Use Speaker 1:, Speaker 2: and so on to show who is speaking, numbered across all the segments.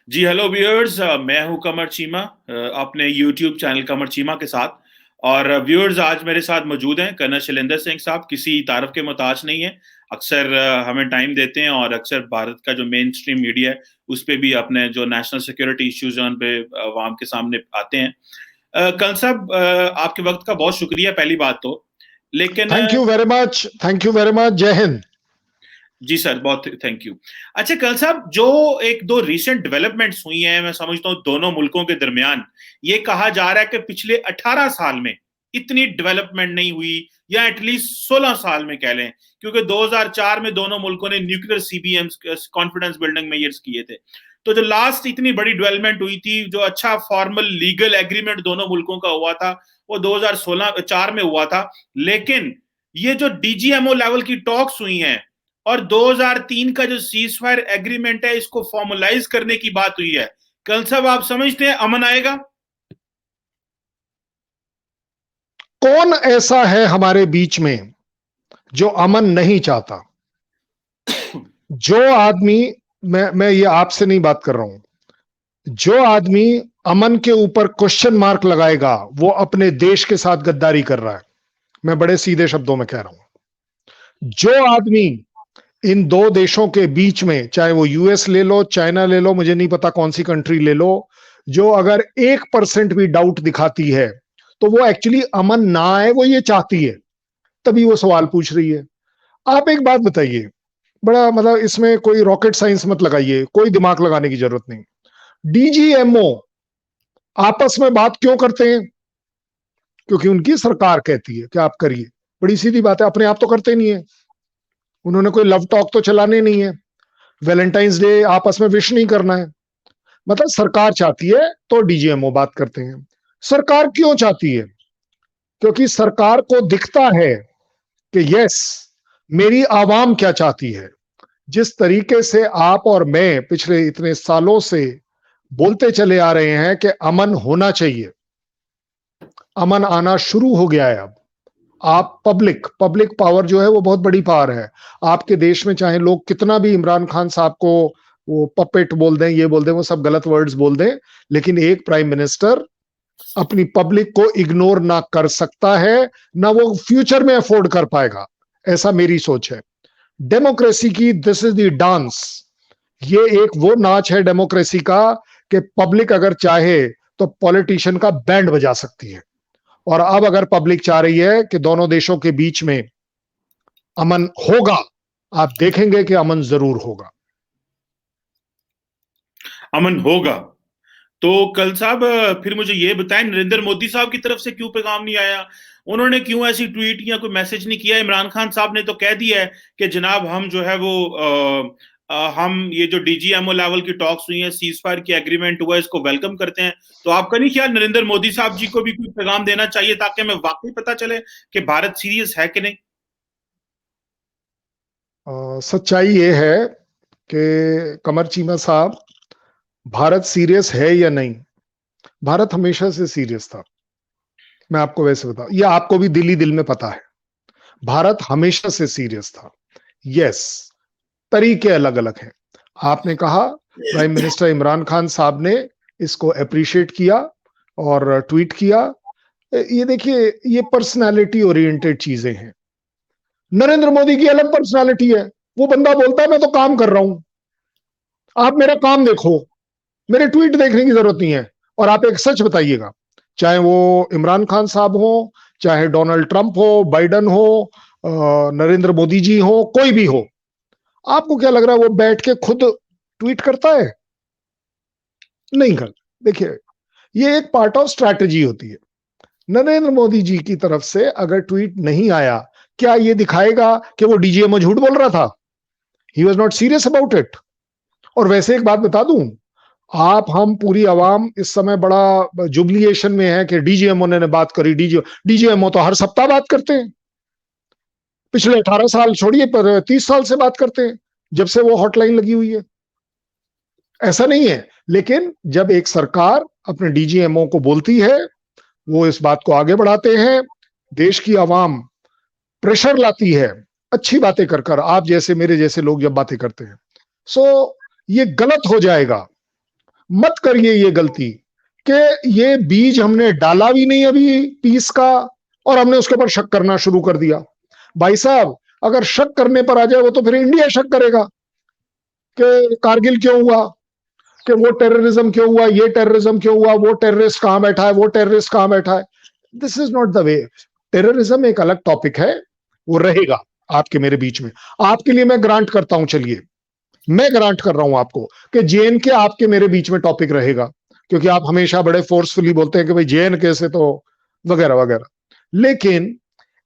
Speaker 1: जी hello viewers, मैं हूं कमर चीमा, अपने यूट्यूब चैनल कमर चीमा के साथ। और व्यूअर्स, आज मेरे साथ मौजूद हैं कर्नल शैलेंद्र सिंह साहब। किसी तारफ के मोहताज नहीं है, अक्सर हमें टाइम देते हैं और अक्सर भारत का जो मेन स्ट्रीम मीडिया है उस पे भी अपने जो नेशनल सिक्योरिटी इश्यूज हैं उन पे अवाम के सामने आते हैं। कर्नल साहब, आपके वक्त का बहुत शुक्रिया पहली बात तो। लेकिन
Speaker 2: thank you very much, thank you very much. जय हिंद।
Speaker 1: जी सर, बहुत थैंक यू। अच्छा कल साहब, जो एक दो रीसेंट डेवलपमेंट्स हुई हैं, मैं समझता हूं दोनों मुल्कों के दरमियान, ये कहा जा रहा है कि पिछले 18 साल में इतनी डेवलपमेंट नहीं हुई, या एटलीस्ट 16 साल में कह लें, क्योंकि 2004 में दोनों मुल्कों ने nuclear CBM confidence building measures किए थे। तो जो लास्ट इतनी बड़ी डेवलपमेंट हुई थी, जो अच्छा फॉर्मल लीगल एग्रीमेंट दोनों मुल्कों का हुआ था, वो 2016-4 में हुआ था। लेकिन ये जो डीजीएमओ लेवल की टॉक्स हुई हैं और 2003 का जो सीज फायर एग्रीमेंट है, इसको फॉर्मलाइज करने की बात हुई है, कल साहब आप समझते हैं अमन आएगा?
Speaker 2: कौन ऐसा है हमारे बीच में जो अमन नहीं चाहता? जो आदमी, मैं ये आपसे नहीं बात कर रहा हूं, जो आदमी अमन के ऊपर क्वेश्चन मार्क लगाएगा वो अपने देश के साथ गद्दारी कर रहा है। मैं बड़े सीधे शब्दों में कह रहा हूं, जो आदमी इन दो देशों के बीच में, चाहे वो यूएस ले लो, चाइना ले लो, मुझे नहीं पता कौन सी कंट्री ले लो, जो अगर 1% भी डाउट दिखाती है तो वो एक्चुअली अमन ना आए, वो ये चाहती है, तभी वो सवाल पूछ रही है। आप एक बात बताइए, बड़ा मतलब इसमें कोई रॉकेट साइंस मत लगाइए, कोई दिमाग लगाने की जरूरत नहीं। डीजीएमओ आपस में बात क्यों करते हैं? क्योंकि उनकी सरकार कहती है कि आप करिए। बड़ी सीधी बात है, अपने आप तो करते नहीं है। उन्होंने कोई लव टॉक तो चलाने नहीं है, वैलेंटाइंस डे आपस में विश नहीं करना है। मतलब सरकार चाहती है तो डीजीएमओ बात करते हैं। सरकार क्यों चाहती है? क्योंकि सरकार को दिखता है कि यस, मेरी आवाम क्या चाहती है। जिस तरीके से आप और मैं पिछले इतने सालों से बोलते चले आ रहे हैं कि अमन होना चाहिए, अमन आना शुरू हो गया है अब। आप पब्लिक पब्लिक पावर जो है वो बहुत बड़ी पावर है। आपके देश में चाहे लोग कितना भी इमरान खान साहब को वो पपेट बोल दें, ये बोल दें, वो सब गलत वर्ड्स बोल दें, लेकिन एक प्राइम मिनिस्टर अपनी पब्लिक को इग्नोर ना कर सकता है, ना वो फ्यूचर में अफोर्ड कर पाएगा। ऐसा मेरी सोच है। डेमोक्रेसी की दिस इज द डांस। ये एक वो नाच है डेमोक्रेसी का कि पब्लिक अगर चाहे तो पॉलिटिशियन का बैंड बजा सकती है। और अब अगर पब्लिक चाह रही है कि दोनों देशों के बीच में अमन होगा, आप देखेंगे कि अमन जरूर होगा।
Speaker 1: अमन होगा। तो कल साहब, फिर मुझे ये बताएं, नरेंद्र मोदी साहब की तरफ से क्यों पैगाम नहीं आया? उन्होंने क्यों ऐसी ट्वीट या कोई मैसेज नहीं किया? इमरान खान साहब ने तो कह दिया है कि जनाब हम जो है वो हम ये जो डीजीएमओ लेवल की टॉक्स हुई हैं, सीज फायर की एग्रीमेंट हुआ है, इसको वेलकम करते हैं। तो आपका नहीं ख्याल नरेंद्र मोदी साहब जी को भी कोई पैगाम देना चाहिए, ताकि हमें वाकई पता चले कि भारत सीरियस है कि नहीं?
Speaker 2: सच्चाई ये है कि कमर चीमा साहब, भारत सीरियस है या नहीं? भारत हमेशा से सीरियस था। मैं आपको वैसे बताऊं, ये आपको भी दिल ही दिल में पता है, भारत हमेशा से सीरियस था। यस, तरीके अलग अलग हैं। आपने कहा प्राइम मिनिस्टर इमरान खान साहब ने इसको अप्रिशिएट किया और ट्वीट किया। ये देखिए, ये पर्सनालिटी ओरिएंटेड चीजें हैं। नरेंद्र मोदी की अलग पर्सनालिटी है। वो बंदा बोलता है मैं तो काम कर रहा हूं, आप मेरा काम देखो, मेरे ट्वीट देखने की जरूरत नहीं है। और आप एक सच बताइएगा, चाहे वो इमरान खान साहब हो, चाहे डोनाल्ड ट्रंप हो, बाइडन हो, नरेंद्र मोदी जी हो, कोई भी हो, आपको क्या लग रहा है वो बैठ के खुद ट्वीट करता है? नहीं कर। देखिए, ये एक पार्ट ऑफ स्ट्रैटेजी होती है। नरेंद्र मोदी जी की तरफ से अगर ट्वीट नहीं आया, क्या ये दिखाएगा कि वो डीजीएमओ झूठ बोल रहा था? He was not serious about it. और वैसे एक बात बता दूं, आप हम पूरी आवाम इस समय बड़ा जुबलिएशन में है कि डीजीएमओ ने बात करी। डीजीएमओ तो हर सप्ताह बात करते हैं, पिछले 18 साल छोड़िए, पर 30 साल से बात करते हैं, जब से वो हॉटलाइन लगी हुई है। ऐसा नहीं है। लेकिन जब एक सरकार अपने डीजीएमओ को बोलती है, वो इस बात को आगे बढ़ाते हैं, देश की आवाम प्रेशर लाती है, अच्छी बातें कर कर, आप जैसे मेरे जैसे लोग जब बातें करते हैं। सो ये गलत हो जाएगा। मत करिए ये गलती कि ये बीज हमने डाला भी नहीं अभी पीस का और हमने उसके ऊपर शक करना शुरू कर दिया। भाई साहब, अगर शक करने पर आ जाए वो तो फिर इंडिया शक करेगा कि कारगिल क्यों हुआ, कि वो टेररिज्म क्यों हुआ, ये टेररिज्म क्यों हुआ, वो टेररिस्ट कहां बैठा है, वो टेररिस्ट कहां बैठा है। This is not the way. Terrorism एक अलग टॉपिक है, वो रहेगा आपके मेरे बीच में। आपके लिए मैं ग्रांट करता हूं, चलिए मैं ग्रांट कर रहा हूं आपको कि जेएनके आपके मेरे बीच में टॉपिक रहेगा, क्योंकि आप हमेशा बड़े फोर्सफुली बोलते हैं कि भाई जेएनके से तो वगैरह वगैरह। लेकिन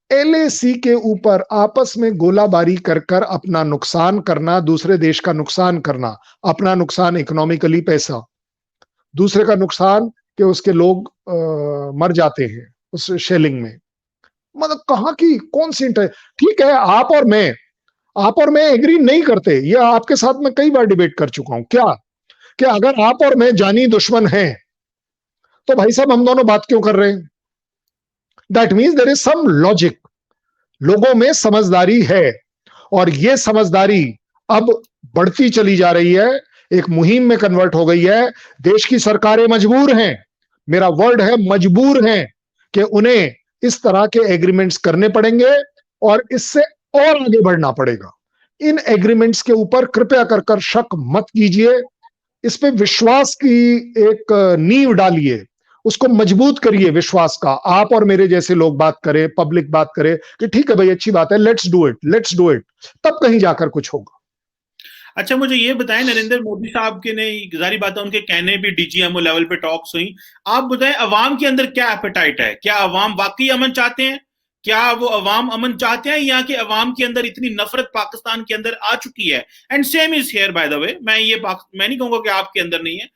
Speaker 2: एलएसी के ऊपर आपस में गोलाबारी कर कर अपना नुकसान करना, दूसरे देश का नुकसान करना, अपना नुकसान इकोनॉमिकली पैसा, दूसरे का नुकसान कि उसके लोग मर जाते हैं उस शेलिंग में, मतलब कहां की कौन सी ठीक है, आप और मैं एग्री नहीं करते, ये आपके साथ मैं कई बार डिबेट कर चुका हूं। क्या कि अगर आप और मैं जानी दुश्मन हैं तो भाई साहब हम दोनों बात क्यों कर रहे हैं? That means there is some logic. लोगों में समझदारी है और ये समझदारी अब बढ़ती चली जा रही है, एक मुहिम में कन्वर्ट हो गई है। देश की सरकारें मजबूर हैं, मेरा वर्ड है मजबूर हैं, कि उन्हें इस तरह के एग्रीमेंट्स करने पड़ेंगे और इससे और आगे बढ़ना पड़ेगा। इन एग्रीमेंट्स के ऊपर कृपया कर कर शक मत कीजिए, इस पे विश्वास की एक नींव डालिए, उसको मजबूत करिए विश्वास का। आप और मेरे जैसे लोग बात करें, पब्लिक बात करे कि ठीक है भाई अच्छी बात है, लेट्स डू इट, तब कहीं जाकर कुछ होगा।
Speaker 1: अच्छा, मुझे ये बताएं, नरेंद्र मोदी साहब के ने जारी बात है, उनके कहने भी डीजीएमओ लेवल पे टॉक्स हुई। आप बताएं अवाम के अंदर क्या एपेटाइट है? क्या अवाम वाकई अमन चाहते हैं? क्या वो अवाम अमन चाहते हैं, या कि अवाम के अंदर इतनी नफरत पाकिस्तान के अंदर आ चुकी है? And same is here by the way, मैं नहीं कहूंगा कि आपके अंदर नहीं है।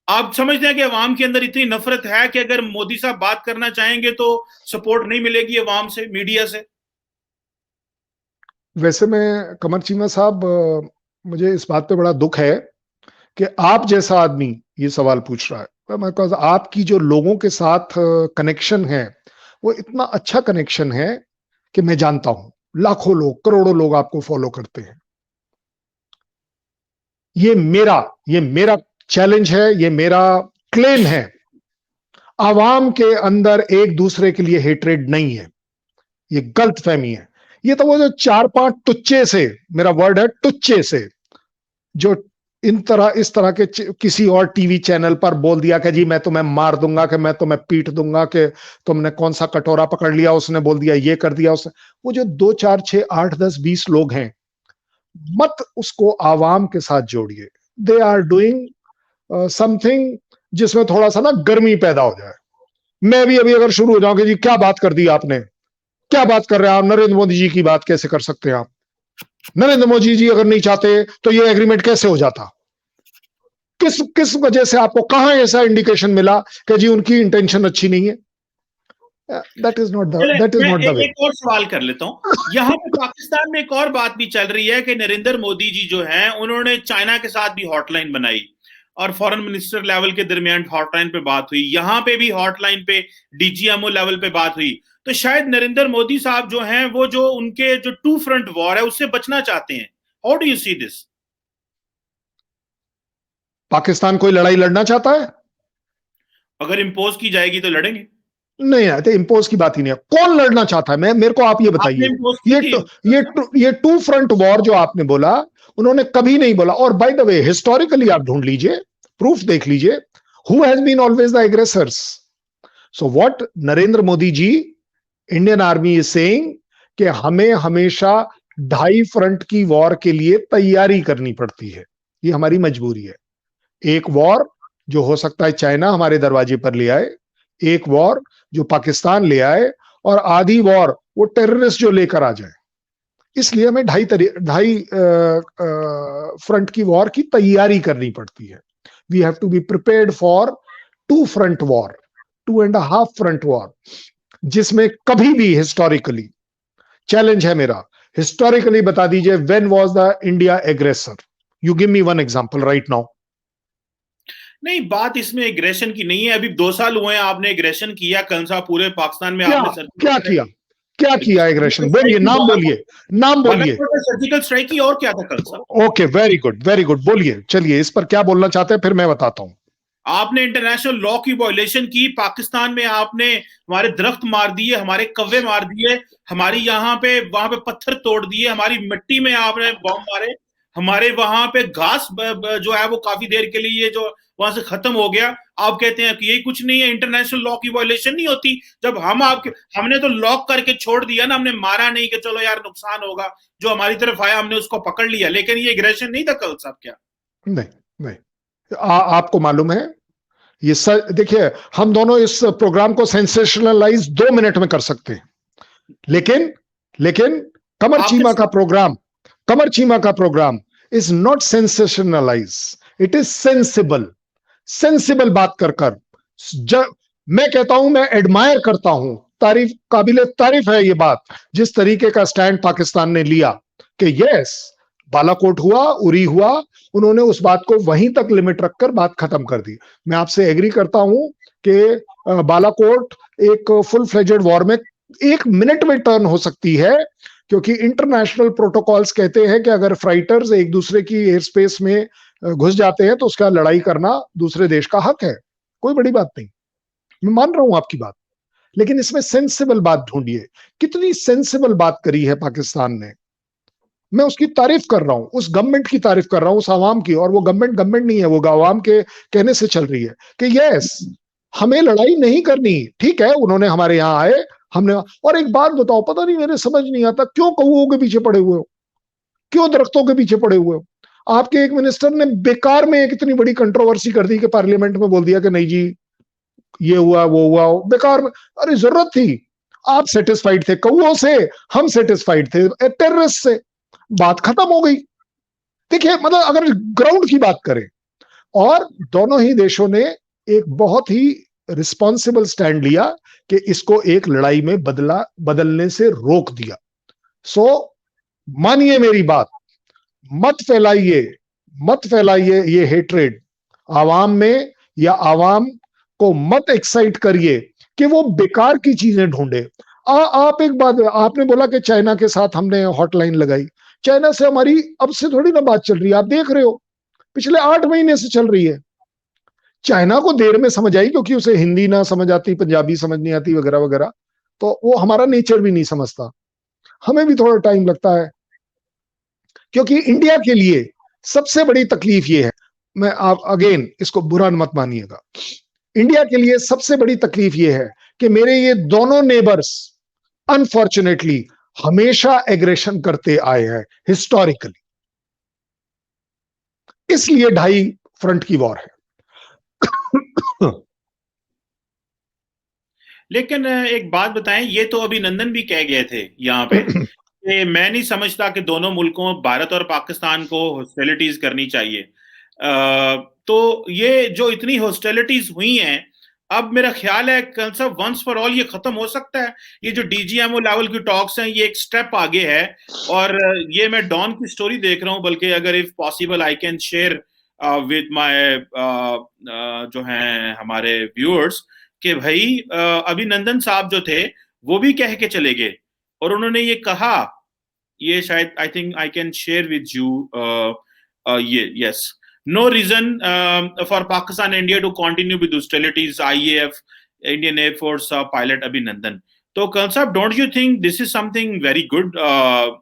Speaker 1: आप समझते हैं कि अवाम के अंदर इतनी नफरत है कि अगर मोदी साहब बात करना चाहेंगे तो सपोर्ट नहीं मिलेगी अवाम से, मीडिया से?
Speaker 2: वैसे मैं कमर चीमा साहब, मुझे इस बात पे बड़ा दुख है कि आप जैसा आदमी ये सवाल पूछ रहा है। मैं कहता आपकी जो लोगों के साथ कनेक्शन है वो इतना अच्छा कनेक्शन है कि मैं जानता हूं लाखों लोग, करोड़ों लोग आपको फॉलो करते हैं। ये मेरा चैलेंज है, ये मेरा क्लेम है। आवाम के अंदर एक दूसरे के लिए हेट्रेड नहीं है, ये गलत फहमी है। ये तो वो जो 4-5 टुच्चे से, मेरा वर्ड है टुच्चे से, जो इस तरह के किसी और टीवी चैनल पर बोल दिया कि जी मैं तुम्हें मार दूंगा, कि मैं तुम्हें पीट दूंगा, कि तुमने कौन सा कटोरा पकड़ लिया, उसने बोल दिया ये कर दिया उसने। वो जो 2, 4, 6, 8, 10, 20 लोग हैं, मत उसको आवाम के साथ जोड़िए। दे आर डूइंग समथिंग जिसमें थोड़ा सा ना गर्मी पैदा हो जाए। मैं भी अभी अगर शुरू हो जाऊं कि जी क्या बात कर दी आपने, क्या बात कर रहे हैं आप, नरेंद्र मोदी जी की बात कैसे कर सकते हैं आप? नरेंद्र मोदी जी अगर नहीं चाहते तो ये एग्रीमेंट कैसे हो जाता? किस वजह से, आपको कहां ऐसा इंडिकेशन मिला कि जी उनकी इंटेंशन अच्छी नहीं है? दैट इज नॉट द वे।
Speaker 1: एक और सवाल कर लेता हूं। यहाँ पे पाकिस्तान में एक और बात भी चल रही है कि नरेंद्र मोदी जी जो हैं उन्होंने चाइना के साथ भी हॉटलाइन बनाई और फॉरेन मिनिस्टर लेवल के दरमियान हॉटलाइन पे बात हुई, यहाँ पे भी हॉटलाइन पे डीजीएमओ लेवल पे बात हुई। तो शायद नरेंद्र मोदी साहब जो हैं वो जो उनके जो टू फ्रंट वॉर है उससे बचना चाहते हैं। How do you see this?
Speaker 2: Pakistan कोई लड़ाई लड़ना चाहता है?
Speaker 1: अगर इम्पोज की जाएगी तो लड़ेंगे।
Speaker 2: नहीं आते, इम्पोज की बात ही नहीं है। कौन लड़ना चाहता है? मेरे को आप ये बताइए। ये टू फ्रंट वॉर जो आपने बोला, उन्होंने कभी नहीं बोला। और बाय द वे हिस्टोरिकली आप ढूंढ लीजिए, प्रूफ देख लीजिए, who has been always the aggressors? So what Narendra Modi ji, Indian army is saying कि हमें हमेशा 2.5 फ्रंट की वॉर के लिए तैयारी करनी पड़ती है, ये हमारी मजबूरी है। एक वॉर जो हो सकता है चाइना हमारे दरवाजे पर ले आए, एक वॉर जो पाकिस्तान ले आए, और आधी वॉर वो टेररिस्ट जो लेकर आ जाए। इसलिए हमें 2.5 फ्रंट की वॉर की तैयारी करनी पड़ती है। We have to be prepared for 2 front war, 2.5 front war, जिसमें कभी भी हिस्टोरिकली, चैलेंज है मेरा, हिस्टोरिकली बता दीजिए when was the India aggressor? You give me one example right now.
Speaker 1: नहीं, बात इसमें एग्रेशन की नहीं है। अभी 2 साल हुए हैं आपने एग्रेशन किया, कंसा पूरे पाकिस्तान में आपने
Speaker 2: क्या किया एग्रेशन? बोलिए, नाम बोलिए।
Speaker 1: सर्जिकल स्ट्राइक की, और क्या था कंसा?
Speaker 2: ओके, वेरी गुड, बोलिए, चलिए इस पर क्या बोलना चाहते हैं फिर मैं बताता हूं।
Speaker 1: आपने इंटरनेशनल लॉ की वायलेशन की, पाकिस्तान में आपने हमारे दरख्त मार दिए, हमारे कव्वे मार दिए, हमारी यहाँ पे वहां पे पत्थर तोड़ दिए, हमारी मिट्टी में आपने बॉम्ब मारे, हमारे वहां पे घास जो है वो काफी देर के लिए जो वहां से खत्म हो गया। आप कहते हैं कि यही कुछ नहीं है, इंटरनेशनल लॉ की वायलेशन नहीं होती? जब हमने तो लॉक करके छोड़ दिया ना, हमने मारा नहीं कि चलो यार नुकसान होगा, जो हमारी तरफ आया हमने उसको पकड़ लिया, लेकिन ये एग्रेशन नहीं था कल साहब क्या?
Speaker 2: नहीं नहीं, आपको मालूम है ये सर, देखिए हम दोनों इस प्रोग्राम को सेंसेशनलाइज 2 मिनट में कर सकते हैं, लेकिन लेकिन कमर चीमा का programme is not sensationalise, it is sensible बात कर मैं कहता हूं, मैं एडमायर करता हूं, तारीफ, काबिले तारीफ है ये बात, जिस तरीके का स्टैंड पाकिस्तान ने लिया कि यस बालाकोट हुआ, उरी हुआ, उन्होंने उस बात को वहीं तक लिमिट रखकर बात खत्म कर दी। मैं आपसे एग्री करता हूं कि बालाकोट एक फुल फ्लेजेड वॉर में 1 मिनट में टर्न हो सकती है, क्योंकि इंटरनेशनल प्रोटोकॉल्स कहते हैं कि अगर फाइटर्स एक दूसरे की एयर स्पेस में घुस जाते हैं तो उसका लड़ाई करना दूसरे देश का हक है, कोई बड़ी बात नहीं, मैं मान रहा हूं आपकी बात, लेकिन इसमें सेंसिबल बात ढूंढिए। कितनी सेंसिबल बात करी है पाकिस्तान ने, मैं उसकी तारीफ कर रहा हूं, उस गवर्नमेंट की तारीफ कर रहा हूं, उस आवाम की, और वो गवर्नमेंट नहीं है, वो आवाम के कहने से चल रही है कि यस हमें लड़ाई नहीं करनी, ठीक है उन्होंने हमारे यहां आए, हमने, और एक बात बताओ, पता नहीं मेरे समझ नहीं आता क्यों कौओं के पीछे पड़े हुए हो, क्यों दरख्तों के पीछे पड़े हुए हो? आपके एक मिनिस्टर ने बेकार में एक इतनी बड़ी कंट्रोवर्सी कर दी कि पार्लियामेंट में बोल दिया कि नहीं जी ये हुआ वो हुआ, बेकार में, अरे जरूरत थी, आप सेटिस्फाइड थे कौओं से, हम सेटिस्फाइड थे टेररिस्ट से, बात खत्म हो गई। देखिए मतलब अगर ग्राउंड की बात करें, और दोनों ही देशों ने एक बहुत ही रिस्पॉन्सिबल स्टैंड लिया कि इसको एक लड़ाई में बदलने से रोक दिया। सो मानिए मेरी बात, मत फैलाइए ये हेट्रेड आवाम में, या आवाम को मत एक्साइट करिए कि वो बेकार की चीजें ढूंढे। आप एक बात, आपने बोला कि चाइना के साथ हमने हॉटलाइन लगाई, चाइना से हमारी अब से थोड़ी ना बात चल रही है, आप देख रहे हो पिछले 8 महीने से चल रही है। चाइना को देर में समझ आई क्योंकि उसे हिंदी ना समझ आती, पंजाबी समझ नहीं आती वगैरह वगैरह, तो वो हमारा नेचर भी नहीं समझता, हमें भी थोड़ा टाइम लगता है। क्योंकि इंडिया के लिए सबसे बड़ी तकलीफ ये है, मैं आप अगेन इसको बुरा मत मानिएगा, इंडिया के लिए सबसे बड़ी तकलीफ ये है कि मेरे ये दोनों नेबर्स अनफॉर्चुनेटली हमेशा एग्रेशन करते आए हैं हिस्टोरिकली, इसलिए 2.5 फ्रंट की वॉर है।
Speaker 1: लेकिन एक बात बताएं, ये तो अभिनंदन भी कह गए थे यहाँ पे कि मैं नहीं समझता कि दोनों मुल्कों भारत और पाकिस्तान को हॉस्टिलिटीज करनी चाहिए। तो ये जो इतनी हॉस्टिलिटीज हुई हैं, अब मेरा ख्याल है कल सब वंस फॉर ऑल ये खत्म हो सकता है। ये जो डीजीएमओ लेवल की टॉक्स हैं ये एक स्टेप आगे है, और ये मैं डॉन की स्टोरी देख रहा हूँ, बल्कि अगर if possible I can share with my जो हैं हमारे व्यूअर्स, कि भाई अभिनंदन साहब जो थे वो भी कह के चले गए, और उन्होंने ये कहा, ये शायद I think I can share with you, ये yes, no reason for Pakistan and India to continue with hostilities, IAF, Indian Air Force pilot Abhinandan. तो कल साहब, don't you think this is something very good?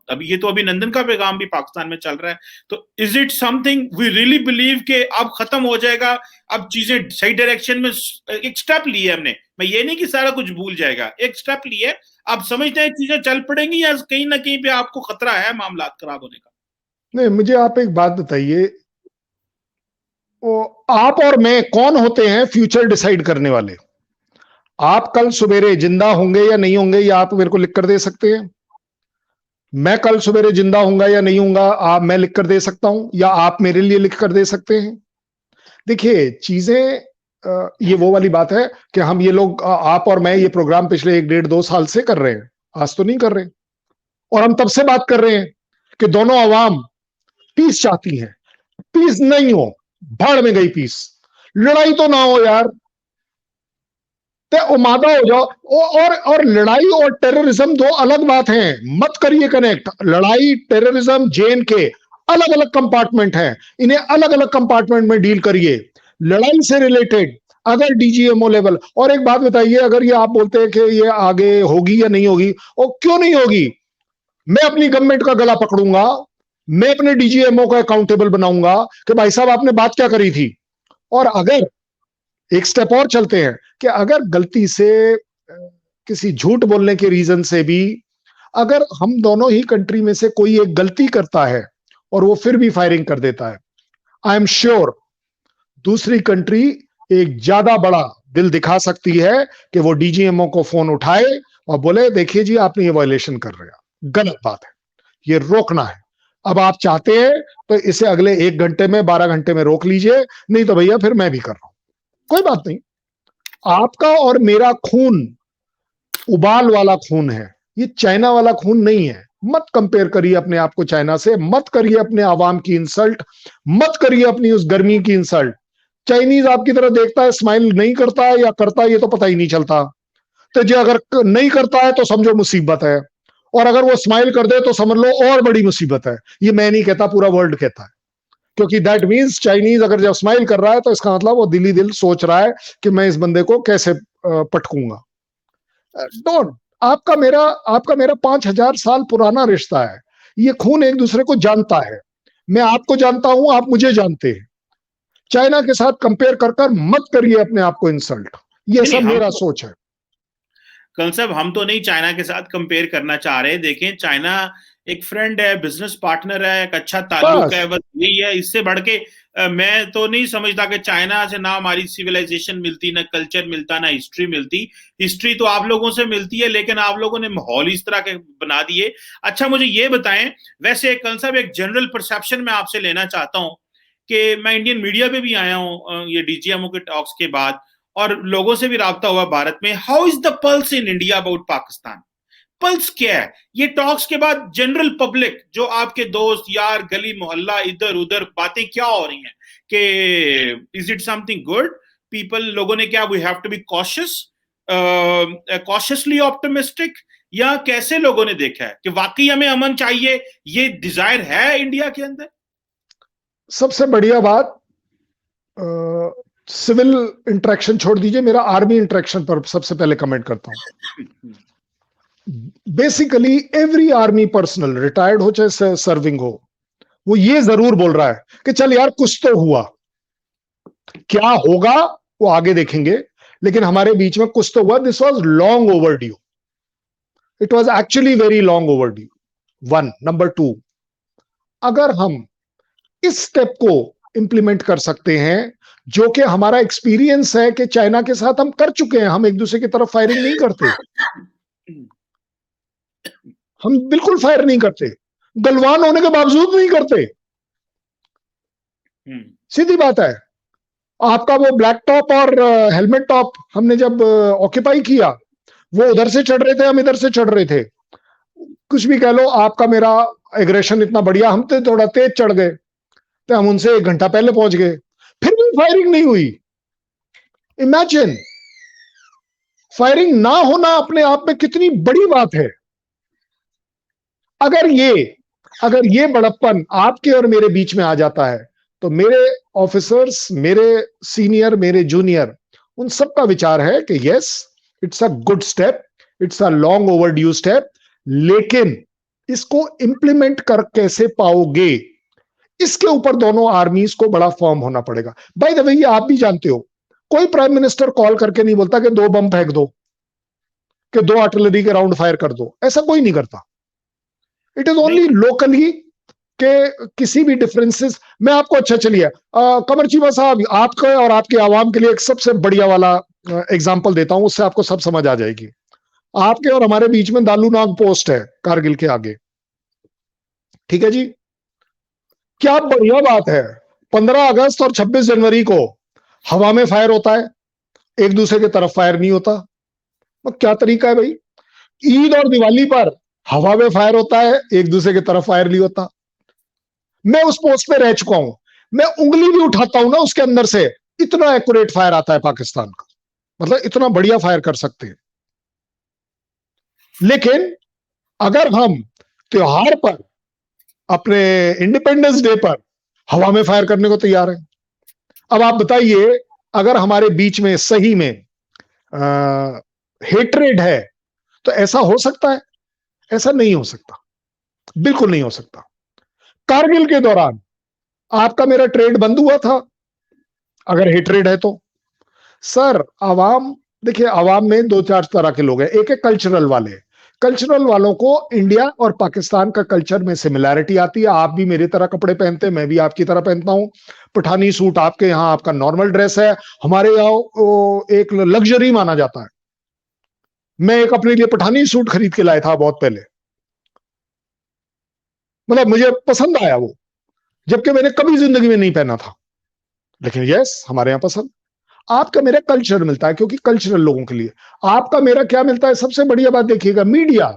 Speaker 1: अभी ये तो अभिनंदन का पैगाम भी पाकिस्तान में चल रहा है, तो is it something we really believe कि अब खत्म हो जाएगा, अब चीजें सही डायरेक्शन में, एक स्टेप लिए हमने, मैं ये नहीं कि सारा कुछ भूल जाएगा, एक स्टेप लिए, आप समझते हैं चीजें चल पड़ेंगी, या कहीं ना कहीं पे आपको खतरा है मामला खराब होने का?
Speaker 2: नहीं, मुझे आप एक बात बताइए, आप और मैं कौन होते हैं फ्यूचर डिसाइड करने वाले? आप कल सवेरे जिंदा होंगे या नहीं होंगे, या आप मेरे को लिख कर दे सकते हैं? मैं कल सवेरे जिंदा होऊंगा या नहीं होऊंगा, आप, मैं लिख कर दे सकता हूं, या आप मेरे लिए लिख कर दे सकते हैं? देखिए चीजें, ये वो वाली बात है कि हम ये लोग, आप और मैं, ये प्रोग्राम पिछले 1 डेढ़ 2 साल से कर रहे हैं, आज तो नहीं कर रहे, और हम तब से बात कर रहे हैं कि दोनों आवाम पीस चाहती हैं, पीस नहीं हो, भाड़ में गई पीस, लड़ाई तो ना हो यार, ते उमादा हो जाओ। और लड़ाई और टेररिज्म 2 अलग बात हैं, मत करिए कनेक्ट, लड़ाई, टेररिज्म, JNK अलग अलग कंपार्टमेंट हैं, इन्हें अलग अलग कंपार्टमेंट में डील करिए। लड़ाई से रिलेटेड अगर डीजीएमओ लेवल, और एक बात बताइए, अगर ये आप बोलते हैं कि ये आगे होगी या नहीं होगी, और क्यों नहीं होगी, मैं अपनी गवर्नमेंट का गला पकड़ूंगा, मैं अपने डीजीएमओ को अकाउंटेबल बनाऊंगा कि भाई साहब आपने बात क्या करी थी। और अगर एक स्टेप और चलते हैं कि अगर गलती से किसी झूठ बोलने के रीजन से भी अगर हम दोनों ही कंट्री में से कोई एक गलती करता है और वो फिर भी फायरिंग कर देता है, आई एम श्योर दूसरी कंट्री एक ज्यादा बड़ा दिल दिखा सकती है कि वो डीजीएमओ को फोन उठाए और बोले देखिए जी आपने ये वायलेशन कर रहे हैं, गलत बात है, ये रोकना है। अब आप चाहते हैं तो इसे अगले 1 घंटे में 12 घंटे में रोक लीजिए, नहीं तो भैया फिर मैं भी कर रहा हूं, कोई बात नहीं। आपका और मेरा खून उबाल वाला खून है, ये चाइना वाला खून नहीं है। मत कंपेयर करिए अपने आप को चाइना से, मत करिए अपने आवाम की इंसल्ट, मत करिए अपनी उस गर्मी की इंसल्ट। चाइनीज आपकी तरह देखता है, स्माइल नहीं करता है या करता है ये तो पता ही नहीं चलता। तो जो अगर नहीं करता है तो समझो मुसीबत है, और अगर वो स्माइल कर दे तो समझ लो और बड़ी मुसीबत है। ये मैं नहीं कहता, पूरा वर्ल्ड कहता है, क्योंकि दैट मीन्स चाइनीज अगर जब स्माइल कर रहा है तो इसका मतलब वो दिली दिल सोच रहा है कि मैं इस बंदे को कैसे पटकूंगा। डोंट, आपका मेरा 5,000 साल पुराना रिश्ता है, ये खून एक दूसरे को जानता है, मैं आपको जानता हूं, आप मुझे जानते हैं। चाइना के साथ कंपेयर कर कर मत करिए अपने आप को इंसल्ट, ये सब मेरा सोच है।
Speaker 1: कल साहब हम तो नहीं चाइना के साथ कंपेयर करना चाह रहे, देखें चाइना एक फ्रेंड है, बिजनेस पार्टनर है, एक अच्छा ताल्लुक है, बस यही है। इससे बढ़ के मैं तो नहीं समझता कि चाइना से ना हमारी सिविलाइजेशन मिलती, ना कल्चर मिलता, ना हिस्ट्री मिलती। हिस्ट्री तो आप लोगों से मिलती है, लेकिन आप लोगों ने माहौल इस तरह के बना दिए। अच्छा मुझे ये बताएं, वैसे कल साहब एक जनरल परसेप्शन मैं आपसे लेना चाहता हूं कि मैं इंडियन मीडिया पे भी आया हूं ये डीजीएमओ के टॉक्स के बाद, और लोगों से भी राब्ता हुआ भारत में। How is the pulse in India about Pakistan? Pulse क्या है ये टॉक्स के बाद? जनरल पब्लिक, जो आपके दोस्त यार, गली मोहल्ला, इधर उधर बातें क्या हो रही हैं कि is it something good? People, लोगों ने क्या, we have to be cautious, cautiously optimistic, या कैसे लोगों ने देखा है कि वाकई हमें अमन चाहिए, ये डिजायर है इंडिया के अंदर?
Speaker 2: सबसे बढ़िया बात, सिविल इंटरेक्शन छोड़ दीजिए, मेरा आर्मी इंटरेक्शन पर सबसे पहले कमेंट करता हूं। Basically every army personnel, retired हो चाहे सर्विंग हो, वो ये जरूर बोल रहा है कि चल यार कुछ तो हुआ, क्या होगा वो आगे देखेंगे, लेकिन हमारे बीच में कुछ तो हुआ। This was long over due, it was actually very long over due, 1 number 2, अगर हम इस स्टेप को इंप्लीमेंट कर सकते हैं, जो कि हमारा एक्सपीरियंस है कि चाइना के साथ हम कर चुके हैं, हम एक दूसरे की तरफ फायरिंग नहीं करते, हम बिल्कुल फायर नहीं करते, गलवान होने के बावजूद नहीं करते, सीधी बात है। आपका वो ब्लैक टॉप और हेलमेट टॉप हमने जब ऑक्यूपाई किया, वो उधर से चढ़ रहे थे, हम इधर से चढ़ रहे थे, कुछ भी कह लो, आपका मेरा एग्रेशन इतना बढ़िया, हम तो थोड़ा तेज चढ़ गए, तो हम उनसे 1 घंटा पहले पहुंच गए, फिर भी फायरिंग नहीं हुई। इमेजिन, फायरिंग ना होना अपने आप में कितनी बड़ी बात है। अगर ये बड़प्पन आपके और मेरे बीच में आ जाता है, तो मेरे ऑफिसर्स, मेरे सीनियर, मेरे जूनियर, उन सबका विचार है कि yes, it's a good step, it's a long over due step, लेकिन इसको इंप्लीमेंट कर कैसे पाओगे, इसके ऊपर दोनों आर्मीज को बड़ा फर्म होना पड़ेगा। बाय द वे, ये आप भी जानते हो, कोई प्राइम मिनिस्टर कॉल करके नहीं बोलता कि 2 बम फेंक दो, कि 2 आर्टिलरी के राउंड फायर कर दो, ऐसा कोई नहीं करता। इट इज ओनली लोकली के किसी भी डिफरेंसेस। मैं आपको, अच्छा चलिए कमर चीमा साहब, आपके और आपके आवाम के लिए एक सबसे बढ़िया वाला एग्जांपल देता हूं, उससे आपको सब समझ आ जाएगी। आपके और हमारे बीच में दालूनाग पोस्ट है कारगिल के आगे, ठीक है जी, क्या बढ़िया बात है। 15 अगस्त और 26 जनवरी को हवा में फायर होता है, एक दूसरे की तरफ फायर नहीं होता। तो क्या तरीका है भाई? ईद और दिवाली पर हवा में फायर होता है, एक दूसरे की तरफ फायर नहीं होता। मैं उस पोस्ट पे रह चुका हूं, मैं उंगली भी उठाता हूं ना उसके अंदर से, इतना एक्यूरेट फायर आता है पाकिस्तान का, मतलब इतना बढ़िया फायर कर सकते हैं। लेकिन अगर हम त्योहार पर, अपने इंडिपेंडेंस डे पर हवा में फायर करने को तैयार है, अब आप बताइए, अगर हमारे बीच में सही में हेट्रेड है तो ऐसा हो सकता है? ऐसा नहीं हो सकता, बिल्कुल नहीं हो सकता। कारगिल के दौरान आपका मेरा ट्रेड बंद हुआ था, अगर हेट्रेड है तो। सर आवाम, देखिए आवाम में दो चार तरह के लोग हैं। एक है कल्चरल वाले। कल्चरल वालों को इंडिया और पाकिस्तान का कल्चर में सिमिलैरिटी आती है। आप भी मेरी तरह कपड़े पहनते हैं, मैं भी आपकी तरह पहनता हूं। पठानी सूट आपके यहाँ आपका नॉर्मल ड्रेस है, हमारे यहाँ एक लग्जरी माना जाता है। मैं एक अपने लिए पठानी सूट खरीद के लाया था बहुत पहले, मतलब मुझे पसंद आया वो, जबकि मैंने कभी जिंदगी में नहीं पहना था, लेकिन यस हमारे यहाँ पसंद। आपका मेरा कल्चर मिलता है, क्योंकि कल्चरल लोगों के लिए। आपका मेरा क्या मिलता है? सबसे बढ़िया बात देखिएगा, मीडिया।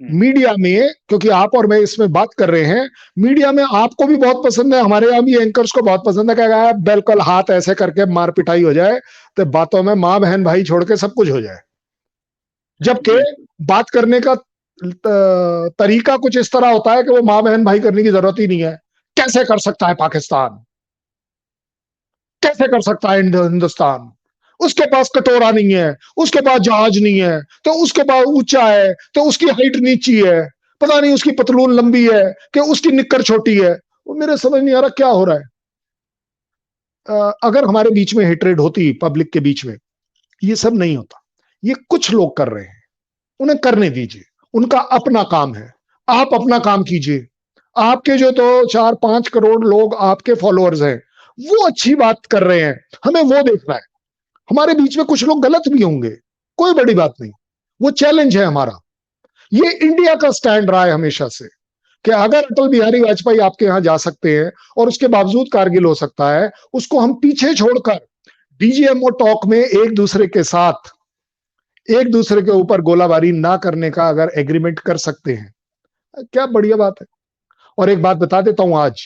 Speaker 2: मीडिया में, क्योंकि आप और मैं इसमें बात कर रहे हैं, मीडिया में आपको भी बहुत पसंद है, हमारे यहाँ भी एंकर्स को बहुत पसंद है, क्या बिल्कुल हाथ ऐसे करके मार पिटाई हो जाए तो बातों में मां बहन भाई छोड़ के सब कुछ हो जाए। जबकि बात करने का तरीका कुछ इस तरह होता है कि वो मां बहन भाई करने की जरूरत ही नहीं है। कैसे कर सकता है पाकिस्तान, कैसे कर सकता है हिंदुस्तान? उसके पास कटोरा नहीं है, उसके पास जहाज नहीं है, तो उसके पास ऊंचा है तो उसकी हाइट नीची है, पता नहीं उसकी पतलून लंबी है कि उसकी निक्कर छोटी है। वो मेरे समझ नहीं आ रहा क्या हो रहा है। अगर हमारे बीच में हेट्रेड होती, पब्लिक के बीच में, ये सब नहीं होता। ये कुछ लोग कर रहे हैं, उन्हें करने दीजिए, उनका अपना काम है। आप अपना काम कीजिए। आपके जो तो 4-5 करोड़ लोग आपके फॉलोअर्स हैं, वो अच्छी बात कर रहे हैं, हमें वो देखना है। हमारे बीच में कुछ लोग गलत भी होंगे, कोई बड़ी बात नहीं, वो चैलेंज है हमारा। ये इंडिया का स्टैंड रहा है हमेशा से कि अगर अटल बिहारी वाजपेयी आपके यहां जा सकते हैं और उसके बावजूद कारगिल हो सकता है, उसको हम पीछे छोड़कर डीजीएमओ टॉक में एक दूसरे के साथ, एक दूसरे के ऊपर गोलाबारी ना करने का अगर एग्रीमेंट कर सकते हैं, क्या बढ़िया बात है। और एक बात बता देता हूं, आज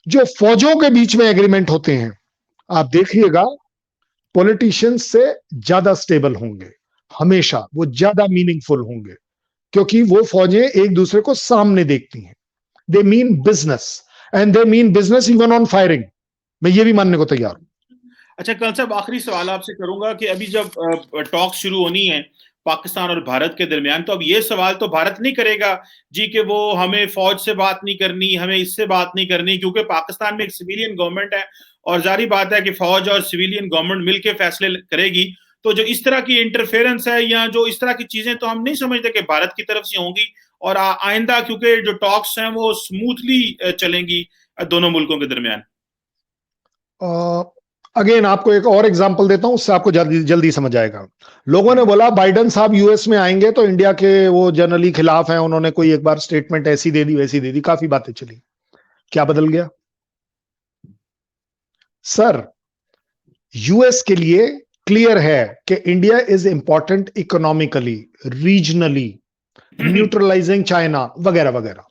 Speaker 2: जो फौजों के बीच में एग्रीमेंट होते हैं, आप देखिएगा पॉलिटिशियंस से ज्यादा स्टेबल होंगे, हमेशा वो ज्यादा मीनिंगफुल होंगे, क्योंकि वो फौजें एक दूसरे को सामने देखती हैं। They mean business, and they mean business even on firing. मैं ये भी मानने को तैयार हूं।
Speaker 1: अच्छा कल साहब, आखिरी सवाल आपसे करूंगा कि अभी जब टॉक शुरू होनी है पाकिस्तान और भारत के दरमियान, तो अब ये सवाल तो भारत नहीं करेगा जी कि वो हमें फौज से बात नहीं करनी, हमें इससे बात नहीं करनी, क्योंकि पाकिस्तान में एक सिविलियन गवर्नमेंट है और जारी बात है कि फौज और सिविलियन गवर्नमेंट मिलकर फैसले करेगी। तो जो इस तरह की इंटरफेरेंस है या जो इस तरह की चीजें, तो हम नहीं समझते कि भारत की तरफ से होंगी और आइंदा, क्योंकि जो टॉक्स हैं वो स्मूथली चलेंगी दोनों मुल्कों के दरमियान।
Speaker 2: अगेन आपको एक और एग्जांपल देता हूं, उससे आपको जल्दी जल्दी समझ आएगा। लोगों ने बोला बाइडेन साहब यूएस में आएंगे तो इंडिया के वो जनरली खिलाफ हैं, उन्होंने कोई एक बार स्टेटमेंट ऐसी दे दी वैसी दे दी, काफी बातें चली। क्या बदल गया? सर यूएस के लिए क्लियर है कि India is important economically, regionally, neutralising China वगैरह वगैरह।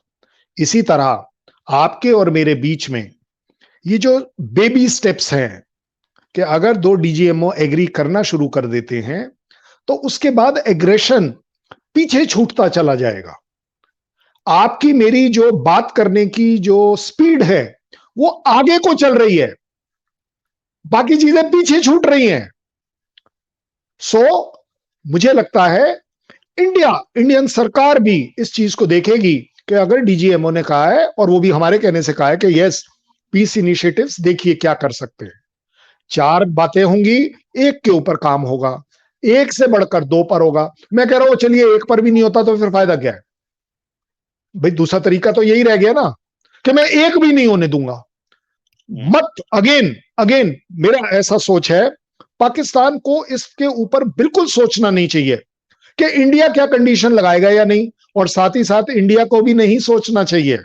Speaker 2: इसी तरह आपके और मेरे बीच में ये जो बेबी स्टेप्स हैं कि अगर दो डीजीएमओ एग्री करना शुरू कर देते हैं तो उसके बाद एग्रेशन पीछे छूटता चला जाएगा। आपकी मेरी जो बात करने की जो स्पीड है वो आगे को चल रही है, बाकी चीजें पीछे छूट रही हैं। सो मुझे लगता है इंडियन सरकार भी इस चीज को देखेगी कि अगर डीजीएमओ ने कहा है और वो भी हमारे कहने से कहा है कि यस पीस इनिशिएटिव्स, देखिए क्या कर सकते हैं। 4 बातें होंगी, एक के ऊपर काम होगा, एक से बढ़कर 2 पर होगा। मैं कह रहा हूं चलिए एक पर भी नहीं होता तो फिर फायदा क्या है भाई? दूसरा तरीका तो यही रह गया ना कि मैं एक भी नहीं होने दूंगा। मत अगेन अगेन मेरा ऐसा सोच है, पाकिस्तान को इसके ऊपर बिल्कुल सोचना नहीं चाहिए कि इंडिया क्या कंडीशन लगाएगा या नहीं, और साथ ही साथ इंडिया को भी नहीं सोचना चाहिए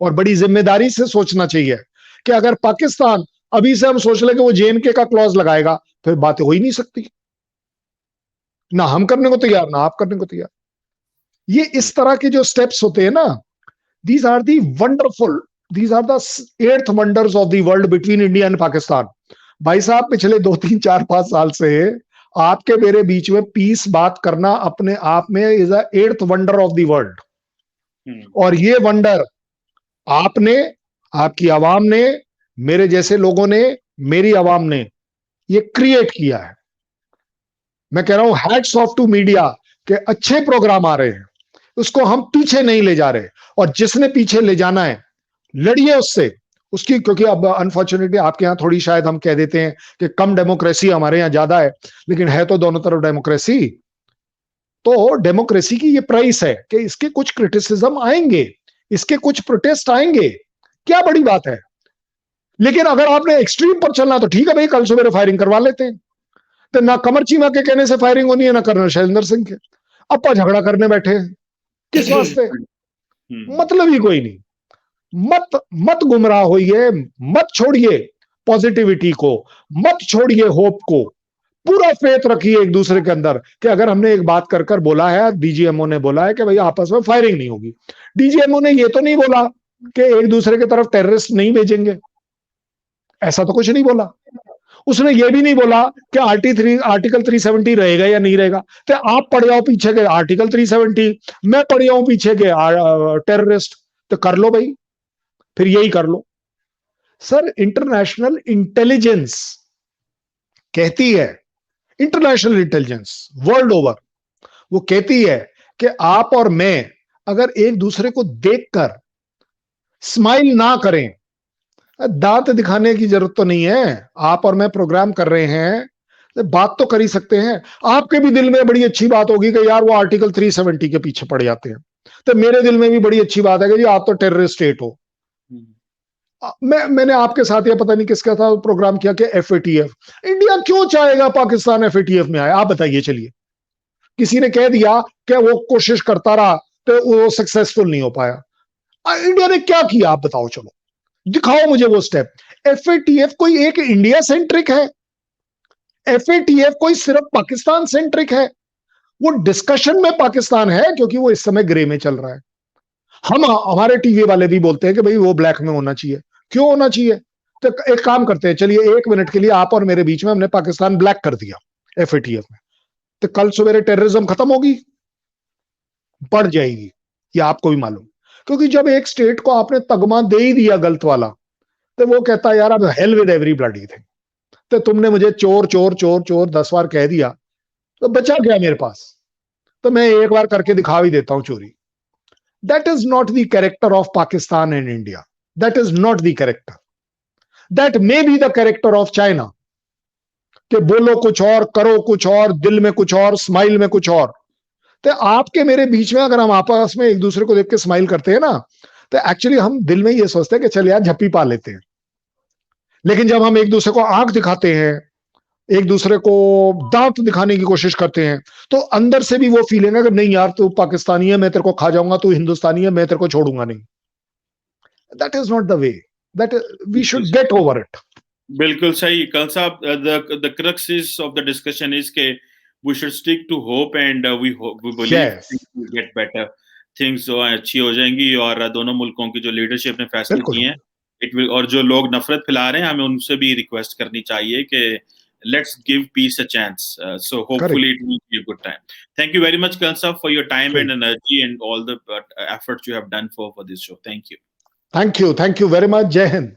Speaker 2: और बड़ी जिम्मेदारी से सोचना चाहिए कि अगर पाकिस्तान अभी से हम सोच ले कि वो जेएनके का क्लॉज लगाएगा, फिर बात हो ही नहीं सकती। ना हम करने को तैयार, ना आप करने को तैयार। ये इस तरह के जो स्टेप्स होते हैं ना, these are the wonderful, these are the 8th wonders of the world between India and Pakistan. भाई साहब पिछले 2-3-4-5 साल से आपके मेरे बीच में पीस बात करना अपने आप में is a 8th wonder of the world. और ये वंडर आपने, आपकी आवाम ने, मेरे जैसे लोगों ने मेरी आवाम ने ये क्रिएट किया है। मैं कह रहा हूं हैट्स ऑफ टू मीडिया के अच्छे प्रोग्राम आ रहे हैं, उसको हम पीछे नहीं ले जा रहे, और जिसने पीछे ले जाना है लड़िए उससे, उसकी, क्योंकि अब अनफॉर्चुनेटली आपके यहां थोड़ी शायद हम कह देते हैं कि कम डेमोक्रेसी, हमारे यहां ज्यादा है, लेकिन है तो दोनों तरफ डेमोक्रेसी। तो डेमोक्रेसी की ये प्राइस है कि इसके कुछ क्रिटिसिज्म आएंगे, इसके कुछ प्रोटेस्ट आएंगे, क्या बड़ी बात है। लेकिन अगर आपने एक्सट्रीम पर चलना तो ठीक है भाई, कल सुबह फायरिंग करवा लेते हैं। तो ना कमर चीमा के कहने से फायरिंग होनी है, ना कर्नल शैलेंद्र सिंह के। अपा झगड़ा करने बैठे हैं, किस वास्ते? मतलब ही कोई नहीं। मत मत गुमराह होइए, मत छोड़िए पॉजिटिविटी को, मत छोड़िए होप को, पूरा फेथ रखिए एक दूसरे के अंदर कि अगर हमने एक बात कर बोला है, डीजीएमओ ने बोला है कि भाई आपस में फायरिंग नहीं होगी। डीजीएमओ ने ये तो नहीं बोला कि एक दूसरे की तरफ टेररिस्ट नहीं भेजेंगे, ऐसा तो कुछ नहीं बोला। उसने ये भी नहीं बोला कि आर्टिकल 370 रहेगा या नहीं रहेगा। तो आप पड़ जाओ पीछे के आर्टिकल 370, मैं पड़ जाऊं पीछे के टेररिस्ट, तो कर लो भाई, फिर यही कर लो। सर, इंटरनेशनल इंटेलिजेंस कहती है, इंटरनेशनल इंटेलिजेंस वर्ल्ड ओवर, वो कहती है कि आप और मैं अगर एक दूसरे को देखकर स्माइल ना करें, दांत दिखाने की जरूरत तो नहीं है। आप और मैं प्रोग्राम कर रहे हैं, बात तो कर ही सकते हैं। आपके भी दिल में बड़ी अच्छी बात होगी कि यार वो आर्टिकल 370 के पीछे पड़ जाते हैं, तो मेरे दिल में भी बड़ी अच्छी बात है कि जी आप तो टेररिस्ट स्टेट हो। मैंने आपके साथ या पता नहीं किसका था प्रोग्राम किया कि एफएटीएफ, इंडिया क्यों चाहेगा पाकिस्तान एफएटीएफ में आए? आप बताइए। चलिए, किसी ने कह दिया कि वो कोशिश करता रहा तो वो सक्सेसफुल नहीं हो पाया। इंडिया ने क्या किया आप बताओ, चलो दिखाओ मुझे वो स्टेप। एफएटीएफ कोई एक इंडिया सेंट्रिक है? एफएटीएफ कोई सिर्फ पाकिस्तान सेंट्रिक है? वो डिस्कशन में पाकिस्तान है क्योंकि वो इस समय ग्रे में चल रहा है। हमारे टीवी वाले भी बोलते हैं कि भाई वो ब्लैक में होना चाहिए। क्यों होना चाहिए? तो एक काम करते हैं, चलिए 1 मिनट के लिए आप और मेरे बीच में हमने पाकिस्तान ब्लैक कर दिया एफएटीएफ में, तो कल सवेरे टेररिज्म खत्म होगी? बढ़ जाएगी, ये आपको भी मालूम। क्योंकि जब एक स्टेट को आपने तगमा दे ही दिया गलत वाला, तो वो कहता है यार अब hell with every bloody thing, तो तुमने मुझे चोर चोर चोर चोर 10 बार कह दिया, तो बचा क्या मेरे पास? तो मैं एक बार करके दिखा भी देता हूं चोरी। That is not the character of Pakistan and India, that is not the character, that may be the character of China, कि बोलो कुछ और, करो कुछ और, दिल में कुछ और, स्माइल में कुछ और। तो आपके मेरे बीच में अगर हम आपस में एक दूसरे को देख के स्माइल करते हैं ना, तो एक्चुअली हम दिल में ये सोचते हैं कि चल यार झप्पी पा लेते हैं। लेकिन जब हम एक दूसरे को आंख दिखाते हैं, एक दूसरे को दांत दिखाने की कोशिश करते हैं, तो अंदर से भी वो फीलिंग है कि नहीं यार तू पाकिस्तानी है, मैं तेरे को खा जाऊंगा, तू हिंदुस्तानी है, मैं तेरे को छोड़ूंगा नहीं। That is not the way, that we should get over it.
Speaker 1: बिल्कुल सही कल साहब। The crux is of the discussion is के we should stick to hope and we believe get better things, जो अच्छी हो जाएंगी। और दोनों मुल्कों की जो लीडरशिप ने फैसले किए हैं, इट विल, और जो लोग नफरत फैला रहे हैं, हमें उनसे भी रिक्वेस्ट करनी चाहिए कि let's give peace a chance. So hopefully it will be a good time. Thank you very much, Kalsa, for your time and energy and all the efforts you have done for this show. Thank you.
Speaker 2: Thank you very much. Jai Hind.